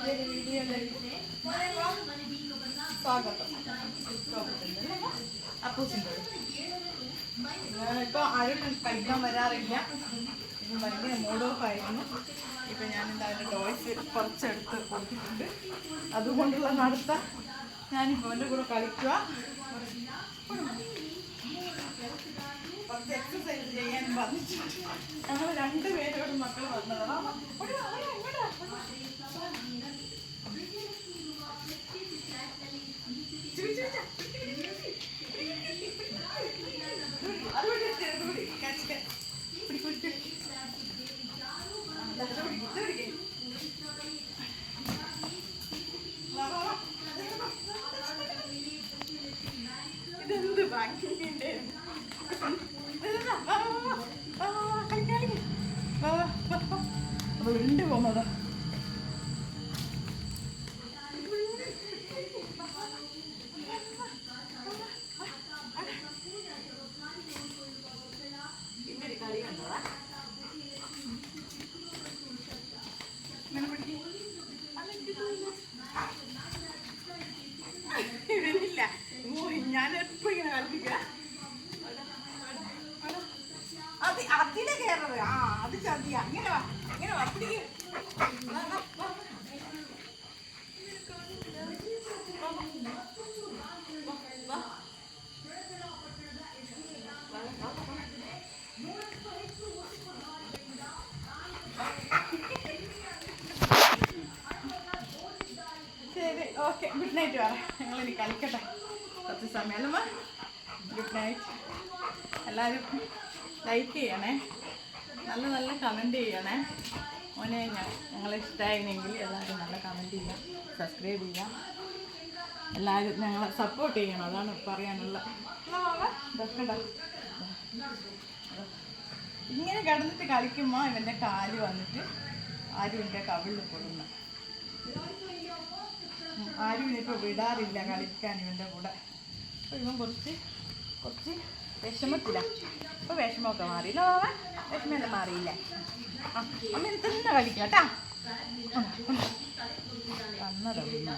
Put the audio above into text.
പുതിയൊരു വീഡിയോയിലേക്ക് സ്വാഗതം. അപ്പൂസിൻ്റെ ഇപ്പോൾ ആരും കഴിക്കാൻ വരാറില്ല. ഇപ്പം ഭയങ്കര മൂഡ് ഓഫ് ആയിരുന്നു. ഇപ്പം ഞാൻ എന്തായാലും ടോയ്സ് കുറച്ചെടുത്ത് കൊടുത്തിട്ടുണ്ട്. അതുകൊണ്ടുള്ള നടത്ത ഞാനിപ്പോൾ എൻ്റെ കൂടെ കളിക്കുക. കുറച്ച് എക്സസൈസ് ചെയ്യാൻ വന്നിട്ടുണ്ട്. ഞങ്ങൾ രണ്ടുപേരോട് മക്കൾ വന്നതാണ്. ഇതെന്ത് ബാങ്കിൻ്റെ ഉരുണ്ട് പോകുന്നതാ. ഇതില്ല, ഞാൻ എപ്പോ ഇങ്ങനെ കളിപ്പിക്കുക. അതിനെ കയറത്. ആ അത് ചതിയ. അങ്ങനെ വാ, അങ്ങനെ വാ. ശരി, ഓക്കെ, ഗുഡ് നൈറ്റ്. വേറെ ഞങ്ങളിനി കളിക്കട്ടെ കുറച്ച് സമയം അല്ലമ്മ. Good night. എല്ലാവരും ലൈക്ക് ചെയ്യണേ, നല്ല നല്ല കമൻറ്റ് ചെയ്യണേ. മോനെ ഞങ്ങളെ ഇഷ്ടമായിരുന്നെങ്കിൽ എല്ലാവരും നല്ല കമൻറ്റ് ചെയ്യാം, സബ്സ്ക്രൈബ് ചെയ്യാം. എല്ലാവരും ഞങ്ങളെ സപ്പോർട്ട് ചെയ്യണം, അതാണ് പറയാനുള്ളത്. ഇങ്ങനെ കിടന്നിട്ട് കളിക്കുമ്പോൾ ഇവൻ്റെ കാല് വന്നിട്ട് ആരും എൻ്റെ കവിളിൽ കൊടുന്നു. ആരും ഇനിയിപ്പോൾ വിടാറില്ല കളിക്കാൻ ഇവൻ്റെ കൂടെ. അപ്പോൾ ഇവൻ കുറച്ച് വിഷമത്തിലാണ്. ഇപ്പോൾ വിഷമമൊക്കെ മാറിയില്ല. വിഷമമെല്ലാം മാറിയില്ലേ? ആ അമ്മ ഇത് തന്നെ കളിക്കാം കേട്ടാ. വന്നതാണ്